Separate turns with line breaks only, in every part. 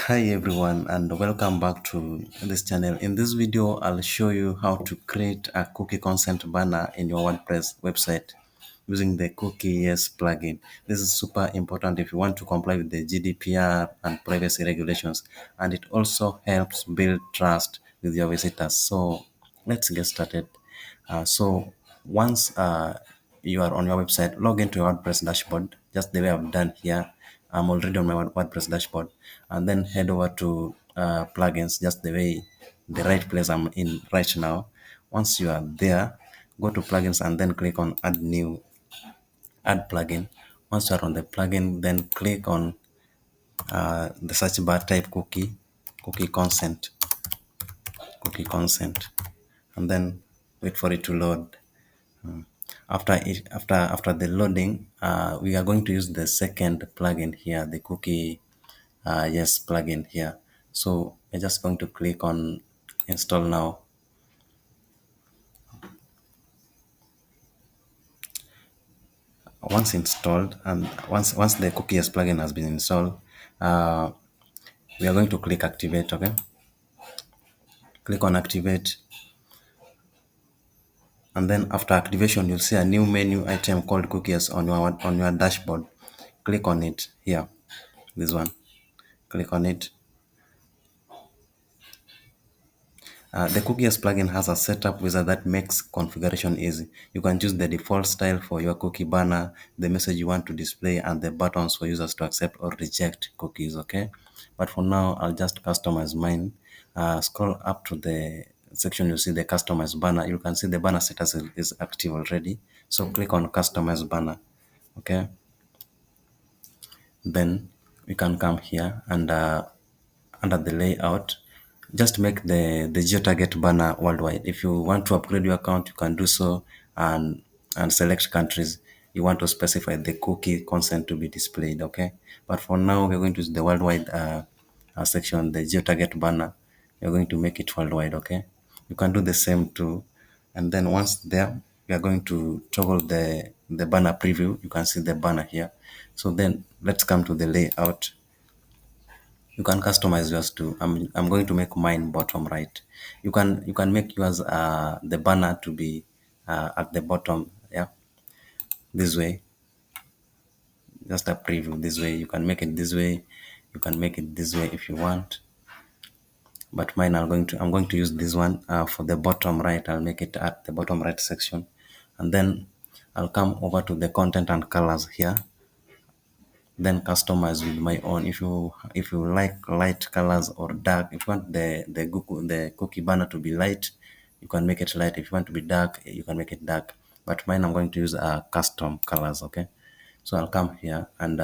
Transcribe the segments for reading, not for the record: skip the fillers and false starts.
Hi everyone and welcome back to this channel. In this video, I'll show you how to create a cookie consent banner in your WordPress website using the CookieYes plugin. This is super important if you want to comply with the GDPR and privacy regulations, and it also helps build trust with your visitors. So let's get started. So once you are on your website, log into your WordPress dashboard, just the way I've done here. I'm already on my WordPress dashboard, and then head over to plugins, just the right place I'm in right now. Once you are there, go to plugins and then click on add plugin. Once you are on the plugin, then click on the search bar, type cookie consent, and then wait for it to load. After the loading, we are going to use the second plugin here, the CookieYes plugin here. So we're just going to click on install now. Once installed, and once the CookieYes plugin has been installed, we are going to click activate. Okay, click on activate, and then after activation, you'll see a new menu item called cookies on your dashboard. Click on it here, this one. Click on it. The CookieYes plugin has a setup wizard that makes configuration easy. You can choose the default style for your cookie banner, the message you want to display, and the buttons for users to accept or reject cookies. Okay, but for now, I'll just customize mine. Scroll up to the section, you see the customize banner. You can see the banner status is active already. So click on customize banner. Okay, then we can come here and under the layout, just make the geo-target banner worldwide. If you want to upgrade your account, you can do so, and select countries you want to specify the cookie consent to be displayed. Okay, but for now we're going to use the worldwide section, the geo-target banner. We're going to make it worldwide. Okay, you can do the same too, and then once there, we are going to toggle the banner preview. You can see the banner here. So then let's come to the layout. You can customize yours too. I'm going to make mine bottom right. You can make yours the banner to be at the bottom. Yeah, this way. Just a preview this way. You can make it this way. You can make it this way if you want. But mine I'm going to use this one for the bottom right. I'll make it at the bottom right section, and then I'll come over to the content and colors here. Then customize with my own. If you like light colors or dark, if you want the cookie banner to be light, you can make it light. If you want to be dark, you can make it dark. But mine, I'm going to use custom colors. Okay, so I'll come here and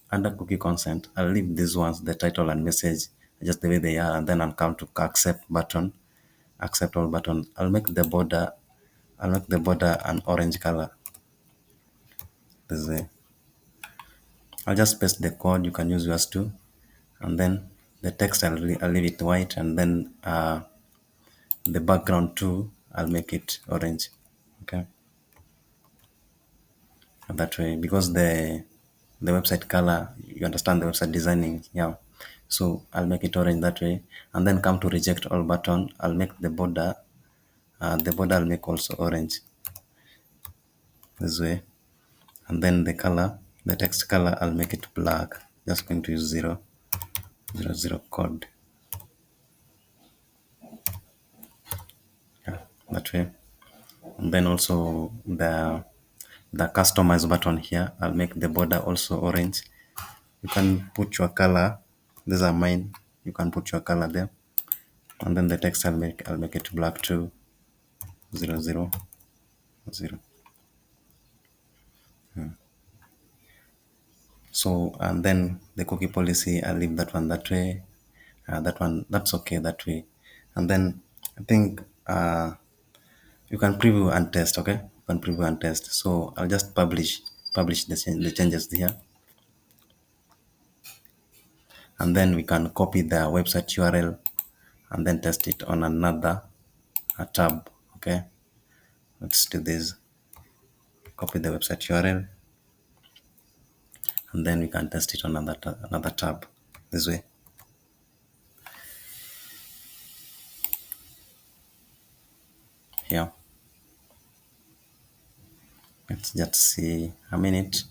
under cookie consent, I'll leave these ones, the title and message, just the way they are, and then I'll come to accept all button. I'll make the border an orange color. This way. I'll just paste the code. You can use yours too. And then the text, I'll leave it white, and then the background too, I'll make it orange. Okay, and that way, because the website color, you understand the website designing. Yeah, so I'll make it orange that way, and then come to reject all button. I'll make the border I'll make also orange this way, and then the text color, I'll make it black. Just going to use 000 code. Yeah, that way. And then also the customize button here, I'll make the border also orange. You can put your color. These are mine. You can put your color there. And then the text, I'll make it black too. 000. So, and then the cookie policy, I'll leave that one that way. That one, that's okay that way. And then I think you can preview and test. Okay, you can preview and test. So I'll just publish the changes here, and then we can copy the website URL and then test it on another tab. Okay, let's do this. Copy the website URL, and then we can test it on another tab this way. here. Let's just see a minute.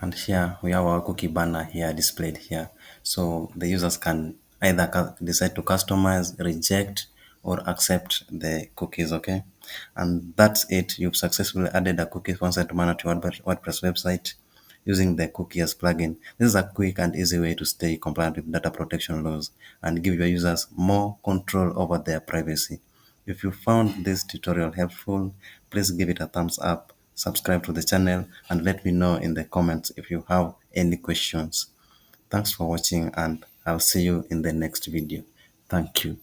And here we have our cookie banner here displayed here. So the users can either decide to customize, reject, or accept the cookies, okay? And that's it. You've successfully added a cookie consent banner to your WordPress website using the CookieYes plugin. This is a quick and easy way to stay compliant with data protection laws and give your users more control over their privacy. If you found this tutorial helpful, please give it a thumbs up, subscribe to the channel, and let me know in the comments if you have any questions. Thanks for watching, and I'll see you in the next video. Thank you.